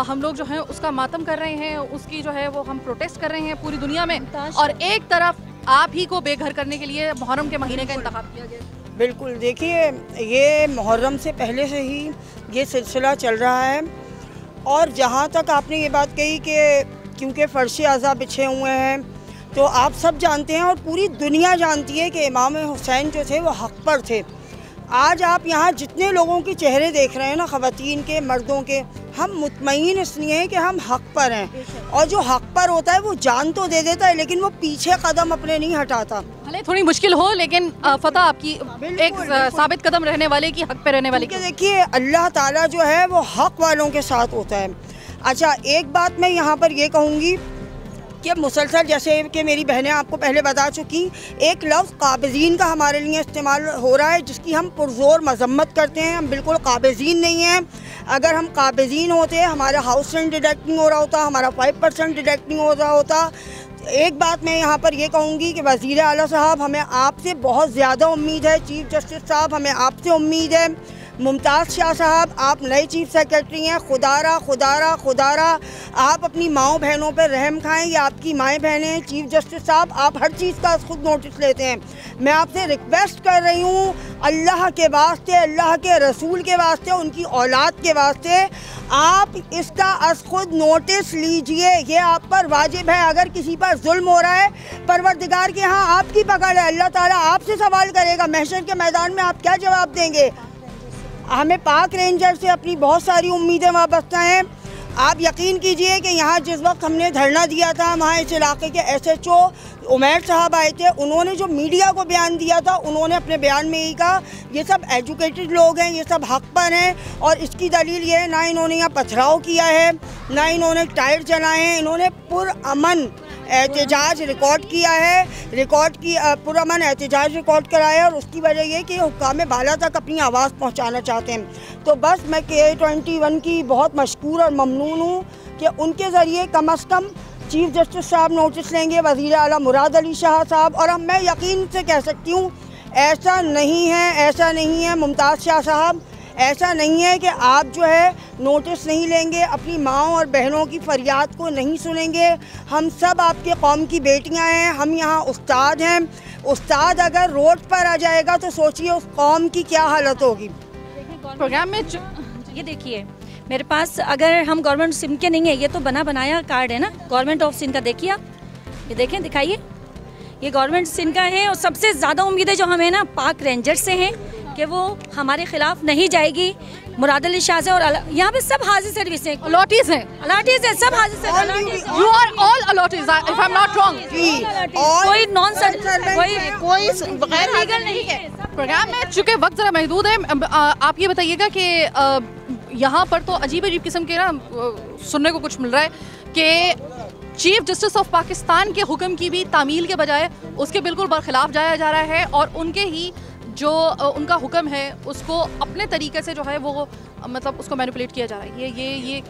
हम लोग जो है उसका मातम कर रहे हैं, उसकी जो है वो हम प्रोटेस्ट कर रहे हैं पूरी दुनिया में, और एक तरफ आप ही को बेघर करने के लिए मुहर्रम के महीने का इंतखाब किया गया। बिल्कुल, देखिए ये मुहर्रम से पहले से ही ये सिलसिला चल रहा है। और जहाँ तक आपने ये बात कही कि क्योंकि फ़र्श अज़ा बिछे हुए हैं, तो आप सब जानते हैं और पूरी दुनिया जानती है कि इमाम हुसैन जो थे वो हक़ पर थे। आज आप यहाँ जितने लोगों के चेहरे देख रहे हैं ना, ख़वातीन के, मर्दों के, हम मुतमईन इसलिए हैं कि हम हक़ पर हैं। और जो हक़ पर होता है वो जान तो दे देता है, लेकिन वो पीछे कदम अपने नहीं हटाता। भले थोड़ी मुश्किल हो, लेकिन फतह आपकी एक साबित कदम रहने वाले की, हक़ पे रहने वाले की। देखिए अल्लाह ताला जो है वो हक़ वालों के साथ होता है। अच्छा, एक बात मैं यहाँ पर ये कहूँगी कि मुसलसल, जैसे कि मेरी बहनें आपको पहले बता चुकी, एक लफ्ज़ काबिज़ीन का हमारे लिए इस्तेमाल हो रहा है जिसकी हम पुरज़ोर मज़म्मत करते हैं। हम बिल्कुल काबिज़ीन नहीं हैं। अगर हम काबिज़ीन होते, हमारा हाउस रेंट डिडक्टिंग हो रहा होता, हमारा 5% डिडक्टिंग हो रहा होता। एक बात मैं यहाँ पर ये कहूँगी कि वज़ीर आला साहब, हमें आपसे बहुत ज़्यादा उम्मीद है। चीफ जस्टिस साहब, हमें आपसे उम्मीद है। मुमताज़ शाह साहब, आप नए चीफ सेक्रेटरी हैं। खुदारा आप अपनी माओ बहनों पर रहम खाएं, ये आपकी माएँ बहनें हैं। चीफ जस्टिस साहब, आप हर चीज़ का खुद नोटिस लेते हैं। मैं आपसे रिक्वेस्ट कर रही हूँ, अल्लाह के वास्ते, अल्लाह के रसूल के वास्ते, उनकी औलाद के वास्ते, आप इसका अस खुद नोटिस लीजिए। ये आप पर वाजिब है। अगर किसी पर जुल्म हो रहा है, परवरदिगार के यहाँ आपकी पकड़ है। अल्लाह ताला आपसे सवाल करेगा महशर के मैदान में, आप क्या जवाब देंगे? हमें पाक रेंजर से अपनी बहुत सारी उम्मीदें वाबस्ता हैं। आप यकीन कीजिए कि यहाँ जिस वक्त हमने धरना दिया था, वहाँ इस इलाके के SHO उमैर साहब आए थे। उन्होंने जो मीडिया को बयान दिया था, उन्होंने अपने बयान में यही कहा, ये सब एजुकेटेड लोग हैं, ये सब हक़ पर हैं। और इसकी दलील ये है, ना इन्होंने यहाँ पथराव किया है, ना इन्होंने टायर चलाए हैं। इन्होंने पुरअमन एहतजाज रिकॉर्ड किया है, पुरअमन एहतजाज रिकॉर्ड कराया। और उसकी वजह ये कि हुक्काम बाला तक अपनी आवाज़ पहुँचाना चाहते हैं। तो बस मैं K21 की बहुत मशकूर और ममनून हूँ कि उनके ज़रिए कम अज़ कम चीफ जस्टिस साहब नोटिस लेंगे, वज़ीर आला मुराद अली शाह साहब। और अब मैं यकीन से कह सकती हूँ, ऐसा नहीं है मुमताज़ शाह साहब, ऐसा नहीं है कि आप जो है नोटिस नहीं लेंगे, अपनी माँओं और बहनों की फरियाद को नहीं सुनेंगे। हम सब आपके कौम की बेटियां हैं, हम यहाँ उस्ताद हैं। उस्ताद अगर रोड पर आ जाएगा तो सोचिए उस कौम की क्या हालत होगी। प्रोग्राम में ये देखिए, मेरे पास, अगर हम गवर्नमेंट सिंध के नहीं है, ये तो बना बनाया कार्ड है ना गवर्नमेंट ऑफ सिंध का। देखिए आप, ये देखें, दिखाइए, ये गवर्नमेंट सिंध का है। और सबसे ज़्यादा उम्मीदें जो हमें ना पाक रेंजर से हैं कि वो हमारे खिलाफ नहीं जाएगी। मुराद अली शाह से, और यहाँ पे सब हाजिर सर्विस हैं, अलॉटीज हैं, सब हाजिर service. You are all allottees, if I am not wrong. कोई नॉन कोई बगैर लीगल नहीं है। प्रोग्राम में चूँकि वक्त ज़रा महदूद है, आप ये बताइएगा कि यहाँ पर तो अजीब अजीब किस्म के ना सुनने को कुछ मिल रहा है कि चीफ जस्टिस ऑफ पाकिस्तान के हुक्म की भी तामील के बजाय उसके बिल्कुल बरखिलाफ जाया जा रहा है और उनके ही जो उनका हुक्म है उसको अपने तरीके से जो है वो मतलब उसको मैनिपुलेट किया जा रहा है। ये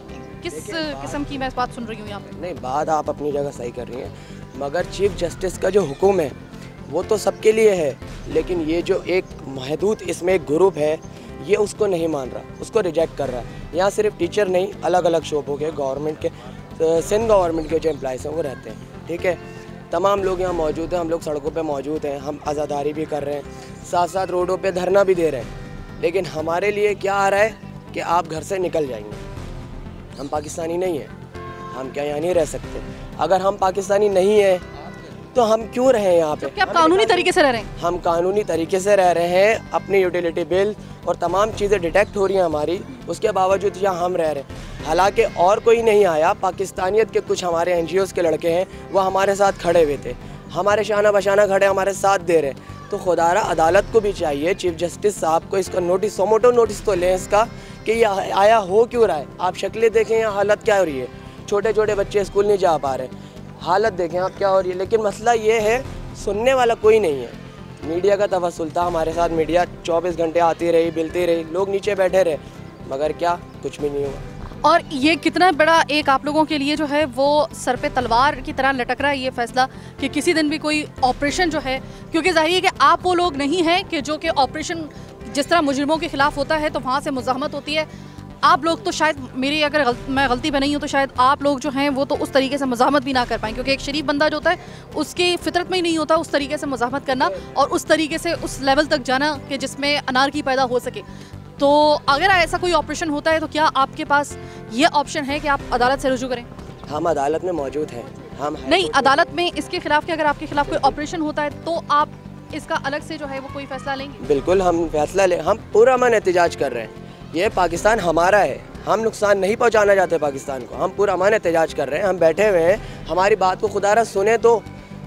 किस किस्म की मैं इस बात सुन रही हूँ यहाँ पे? नहीं, बात आप अपनी जगह सही कर रही हैं, मगर चीफ जस्टिस का जो हुक्म है वो तो सबके लिए है, लेकिन ये जो एक महदूद इसमें एक ग्रुप है ये उसको नहीं मान रहा, उसको रिजेक्ट कर रहा है। यहाँ सिर्फ टीचर नहीं, अलग अलग शोबों के गवर्नमेंट के सिंध गवर्नमेंट के जो एम्प्लॉइज़ हैं वो रहते हैं, ठीक है। तमाम लोग यहाँ मौजूद हैं, हम लोग सड़कों पे मौजूद हैं, हम आज़ादारी भी कर रहे हैं, साथ साथ रोडों पे धरना भी दे रहे हैं, लेकिन हमारे लिए क्या आ रहा है कि आप घर से निकल जाएंगे। हम पाकिस्तानी नहीं हैं, हम क्या यहाँ नहीं रह सकते? अगर हम पाकिस्तानी नहीं हैं तो हम क्यों रहें यहाँ पे? क्या आप कानूनी तरीके से रह रहे हैं? हम कानूनी तरीके से रह रहे हैं, अपनी यूटिलिटी बिल और तमाम चीज़ें डिटेक्ट हो रही हैं हमारी, उसके बावजूद यहाँ हम रह रहे हैं। हालांकि और कोई नहीं आया, पाकिस्तानियत के कुछ हमारे NGOs के लड़के हैं वो हमारे साथ खड़े हुए थे, हमारे शाना बशाना खड़े हमारे साथ दे रहे हैं। तो खुदारा अदालत को भी चाहिए, चीफ जस्टिस साहब को इसका नोटिस, सोमोटो नोटिस तो लें इसका कि ये आया हो क्यों रहा है। आप शक्लें देखें यहाँ हालत क्या हो रही है, छोटे छोटे बच्चे स्कूल नहीं जा पा रहे, हालत देखें आप क्या हो रही है। लेकिन मसला ये है सुनने वाला कोई नहीं है। मीडिया का तवस्सुल था हमारे साथ, मीडिया 24 घंटे आती रही, बिलती रही, लोग नीचे बैठे रहे, मगर क्या कुछ भी नहीं हुआ। और ये कितना बड़ा एक आप लोगों के लिए जो है वो सर पे तलवार की तरह लटक रहा है ये फैसला कि किसी दिन भी कोई ऑपरेशन जो है, क्योंकि जाहिर है कि आप वो लोग नहीं हैं कि जो कि ऑपरेशन जिस तरह मुजरिमों के खिलाफ होता है तो वहाँ से मुज़ाहमत होती है। आप लोग तो शायद, मेरी अगर मैं गलती पे नहीं हूँ तो शायद आप लोग जो हैं वो तो उस तरीके से मुज़ाहमत भी ना कर पाएँ, क्योंकि एक शरीफ बंदा जो होता है उसकी फितरत में ही नहीं होता उस तरीके से मुज़ाहमत करना और उस तरीके से उस लेवल तक जाना कि जिसमें अनारकी पैदा हो सके। तो अगर ऐसा कोई ऑपरेशन होता है तो क्या आपके पास ये ऑप्शन है कि आप अदालत से रुजू करें? हम अदालत में मौजूद हैं, हम नहीं, अदालत में इसके खिलाफ कि अगर आपके खिलाफ कोई ऑपरेशन होता है तो आप इसका अलग से जो है वो कोई फैसला लेंगे? बिल्कुल हम फैसला ले, हम पूरा अमन एहतजाज कर रहे हैं। ये पाकिस्तान हमारा है, हम नुकसान नहीं पहुंचाना चाहते पाकिस्तान को, हम पूरा अमन एहतजाज कर रहे हैं। हम बैठे हुए हैं, हमारी बात को खुदारा सुने, तो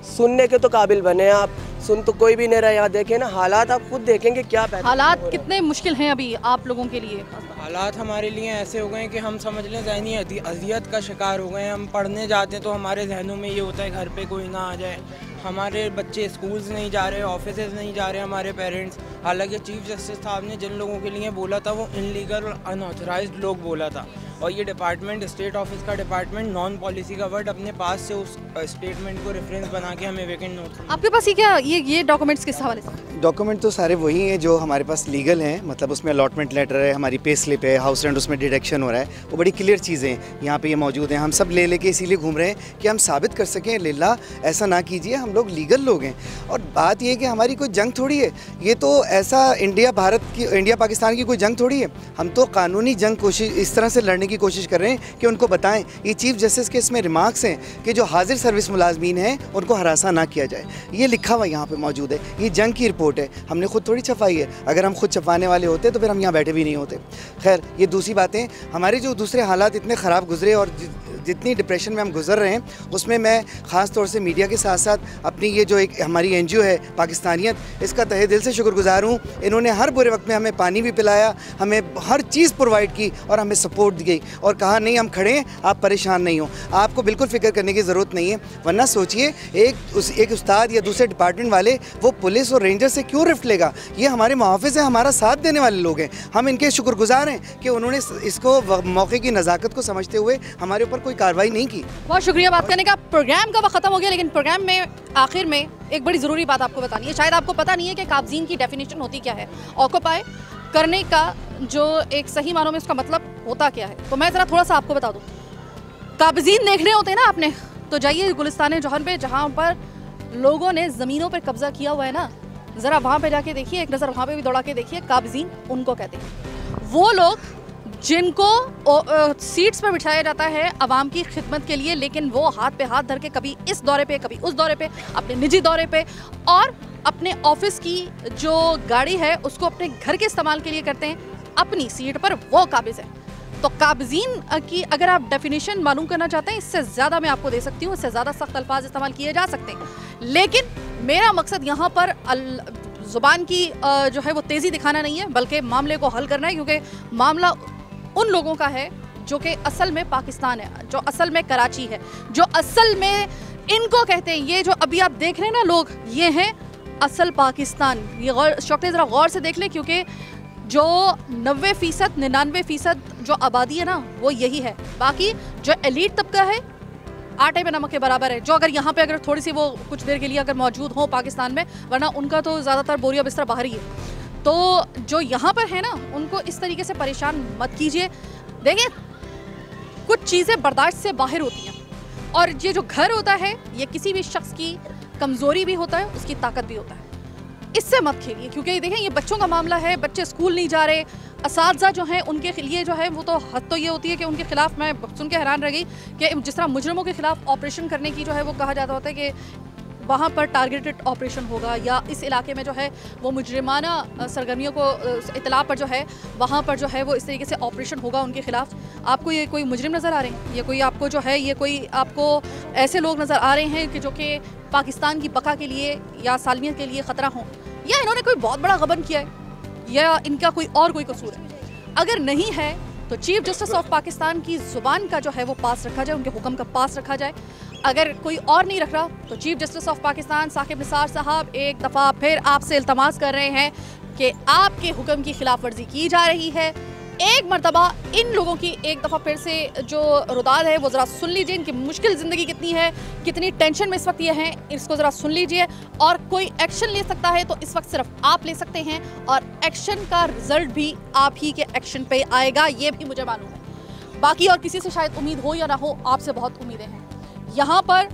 सुनने के तो काबिल बने आप, सुन तो कोई भी नहीं रहा। यहाँ देखें ना हालात, आप खुद देखेंगे क्या हालात कितने मुश्किल हैं अभी आप लोगों के लिए। हालात हमारे लिए ऐसे हो गए हैं कि हम समझ लें ज़हनी अजियत का शिकार हो गए हैं। हम पढ़ने जाते हैं तो हमारे जहनों में ये होता है घर पे कोई ना आ जाए, हमारे बच्चे स्कूल्स नहीं जा रहे, ऑफिसेज नहीं जा रहे हमारे पेरेंट्स। हालांकि चीफ जस्टिस साहब ने जिन लोगों के लिए बोला था वो इनलीगल और अनऑथराइज्ड लोग बोला था, और ये डिपार्टमेंट, स्टेट ऑफिस का डिपार्टमेंट नॉन पॉलिसी का वर्ड अपने पास से उस स्टेटमेंट को रेफरेंस बना के हमें वेकेंट नोट। आपके पास ये क्या ये डॉक्यूमेंट्स किस हवाले से? डॉक्यूमेंट तो सारे वही हैं जो हमारे पास लीगल हैं, मतलब उसमें अलॉटमेंट लेटर है, हमारी पे स्लिप है, हाउस रेंट उसमें डिडक्शन हो रहा है, वो बड़ी क्लियर चीज़ें हैं यहाँ पे ये मौजूद हैं। हम सब ले लेके इसीलिए घूम रहे हैं कि हम साबित कर सकें लिल्ला ऐसा ना कीजिए, हम लोग लीगल लोग हैं। और बात ये है कि हमारी कोई जंग थोड़ी है, ये तो ऐसा इंडिया पाकिस्तान की कोई जंग थोड़ी है। हम तो कानूनी जंग कोशिश इस तरह से लड़ने की कोशिश कर रहे हैं कि उनको बताएं, ये चीफ जस्टिस के इसमें रिमार्क्स हैं कि जो हाजिर सर्विस मुलाजमीन हैं उनको हरासा ना किया जाए, ये लिखा हुआ यहाँ पे मौजूद है। ये जंग की रिपोर्ट है, हमने खुद थोड़ी छपाई है। अगर हम खुद छपाने वाले होते तो फिर हम यहाँ बैठे भी नहीं होते। खैर, ये दूसरी बातें, हमारे जो दूसरे हालात इतने ख़राब गुजरे और जितनी डिप्रेशन में हम गुजर रहे हैं उसमें मैं ख़ास तौर से मीडिया के साथ साथ अपनी ये जो एक हमारी NGO है पाकिस्तानियत, इसका तहे दिल से शुक्रगुजार हूँ। इन्होंने हर बुरे वक्त में हमें पानी भी पिलाया, हमें हर चीज़ प्रोवाइड की और हमें सपोर्ट दी गई और कहा नहीं हम खड़े हैं, आप परेशान नहीं हो, आपको बिल्कुल फ़िक्र करने की ज़रूरत नहीं है। वरना सोचिए एक उस्ताद या दूसरे डिपार्टमेंट वाले वो पुलिस और रेंजर से क्यों रिफ्ट लेगा? ये हमारे मुहाफ़िज़ हैं, हमारा साथ देने वाले लोग हैं, हम इनके शुक्रगुजार हैं कि उन्होंने इसको मौके की नज़ाकत को समझते हुए हमारे ऊपर कोई कार्रवाई नहीं की। बहुत शुक्रिया बात करने का। प्रोग्राम का वक्त ख़त्म हो गया, लेकिन प्रोग्राम में आखिर में एक बड़ी ज़रूरी बात आपको बतानी है। शायद आपको पता नहीं है कि काबज़ीन की डेफिनेशन होती क्या है, ऑक्यूपाई करने का जो एक सही मानों में उसका मतलब होता क्या है। तो मैं ज़रा थोड़ा सा आपको बता दूँ। काबज़ीन देखने होते हैं ना आपने, तो जाइए गुलिस्तान जौहर पे, जहाँ पर लोगों ने ज़मीनों पर कब्जा किया हुआ है ना, ज़रा वहाँ पे जाके देखिए, एक नज़र वहाँ पे भी दौड़ा के देखिए। काबज़ीन उनको कहते हैं, वो लोग जिनको सीट्स पर बिठाया जाता है आवाम की खिदमत के लिए, लेकिन वो हाथ पे हाथ धर के कभी इस दौरे पे कभी उस दौरे पे, अपने निजी दौरे पे और अपने ऑफिस की जो गाड़ी है उसको अपने घर के इस्तेमाल के लिए करते हैं, अपनी सीट पर वो काबिज है। तो काबज़ीन की अगर आप डेफिनेशन मालूम करना चाहते हैं, इससे ज़्यादा मैं आपको दे सकती हूँ, इससे ज़्यादा सख्त अल्फाज इस्तेमाल किए जा सकते हैं, लेकिन मेरा मकसद यहाँ पर ज़ुबान की जो है वो तेज़ी दिखाना नहीं है, बल्कि मामले को हल करना है, क्योंकि मामला उन लोगों का है जो कि असल में पाकिस्तान है, जो असल में कराची है, जो असल में इनको कहते हैं। ये जो अभी आप देख रहे हैं ना लोग, ये हैं असल पाकिस्तान। ये शौक़ ज़रा गौर से देख लें, क्योंकि जो 90%, 99% जो आबादी है ना वो यही है। बाकी जो एलीट तबका है आटे में नमक के बराबर है, जो अगर यहाँ पे अगर थोड़ी सी वो कुछ देर के लिए अगर मौजूद हो पाकिस्तान में, वरना उनका तो ज़्यादातर बोरिया बिस्तर बाहर ही है। तो जो यहाँ पर है ना उनको इस तरीके से परेशान मत कीजिए। देखिए कुछ चीज़ें बर्दाश्त से बाहर होती हैं, और ये जो घर होता है ये किसी भी शख्स की कमज़ोरी भी होता है, उसकी ताकत भी होता है। इससे मत खेलिए, क्योंकि देखें ये बच्चों का मामला है, बच्चे स्कूल नहीं जा रहे, असातिज़ा जो हैं उनके लिए जो है वो तो हद तो ये होती है कि उनके खिलाफ, मैं सुन के हैरान रह गई कि जिस तरह मुजरिमों के खिलाफ ऑपरेशन करने की जो है वो कहा जाता होता है कि वहाँ पर टारगेटेड ऑपरेशन होगा, या इस इलाके में जो है वो मुजरिमाना सरगर्मियों को इतला पर जो है वहाँ पर जो है वो इस तरीके से ऑपरेशन होगा उनके खिलाफ। आपको ये कोई मुजरिम नज़र आ रहे हैं, ये कोई आपको जो है ये कोई आपको ऐसे लोग नज़र आ रहे हैं कि जो कि पाकिस्तान की बका के लिए या सालमियत के लिए ख़तरा हों, या इन्होंने कोई बहुत बड़ा गबन किया है, या इनका कोई कसूर है? अगर नहीं है तो चीफ जस्टिस ऑफ पाकिस्तान की ज़ुबान का जो है वो पास रखा जाए, उनके हुक्म का पास रखा जाए। अगर कोई और नहीं रख रहा तो chief justice of Pakistan Saqib Nisar साहब एक दफ़ा फिर आपसे इल्तमास कर रहे हैं कि आपके हुक्म की खिलाफ वर्जी की जा रही है। एक मरतबा इन लोगों की एक दफ़ा फिर से जो रुदाद है वो ज़रा सुन लीजिए। इनकी मुश्किल ज़िंदगी कितनी है, कितनी टेंशन में इस वक्त ये हैं, इसको ज़रा सुन लीजिए। और कोई एक्शन ले सकता है तो इस वक्त सिर्फ आप ले सकते हैं, और एक्शन का रिजल्ट भी आप ही के एक्शन पे आएगा, ये भी मुझे मालूम है। बाकी और किसी से शायद उम्मीद हो या ना हो, आपसे बहुत उम्मीदें हैं। यहाँ पर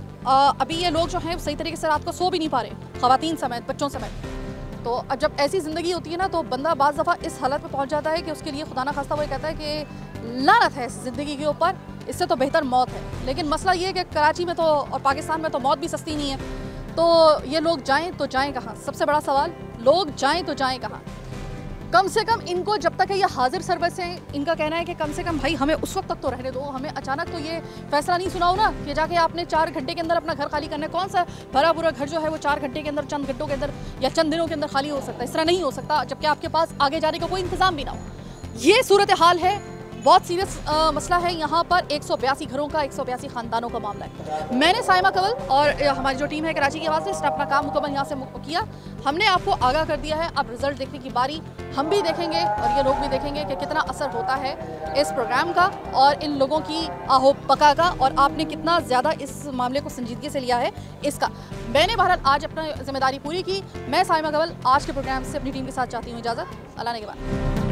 अभी ये लोग जो हैं सही तरीके से रात को सो भी नहीं पा रहे, ख़वातीन समेत, बच्चों समेत। तो जब ऐसी ज़िंदगी होती है ना तो बंदा बाज़ दफ़ा इस हालत में पहुँच जाता है कि उसके लिए खुदा ना खास्ता वो कहता है कि लानत है इस ज़िंदगी के ऊपर, इससे तो बेहतर मौत है। लेकिन मसला ये है कि कराची में तो और पाकिस्तान में तो मौत भी सस्ती नहीं है। तो ये लोग जाएँ तो जाएँ कहाँ? सबसे बड़ा सवाल, लोग जाएँ तो जाएँ कहाँ? कम से कम इनको जब तक है ये हाजिर सर्विस है, इनका कहना है कि कम से कम भाई हमें उस वक्त तक तो रहने दो, हमें अचानक तो ये फैसला नहीं सुनाओ ना कि जाके आपने 4 घंटे के अंदर अपना घर खाली करना है। कौन सा भरा पूरा घर जो है वो 4 घंटे के अंदर, चंद घंटों के अंदर या चंद दिनों के अंदर खाली हो सकता है? इस तरह नहीं हो सकता जबकि आपके पास आगे जाने का कोई इंतज़ाम भी ना हो। ये सूरत हाल है, बहुत सीरियस मसला है। यहाँ पर 182 घरों का, 182 ख़ानदानों का मामला है। मैंने साइमा कंवल और हमारी जो टीम है कराची की आवाज़ से, इसने अपना काम मुकम्मल यहाँ से किया। हमने आपको आगाह कर दिया है, अब रिज़ल्ट देखने की बारी हम भी देखेंगे और ये लोग भी देखेंगे कि कितना असर होता है इस प्रोग्राम का और इन लोगों की आहो पका का, और आपने कितना ज़्यादा इस मामले को संजीदगी से लिया है इसका। मैंने बहरहाल आज अपनी जिम्मेदारी पूरी की। मैं साइमा कंवल आज के प्रोग्राम से अपनी टीम के साथ चाहती हूँ इजाज़त। अल्लाह ने के बाद।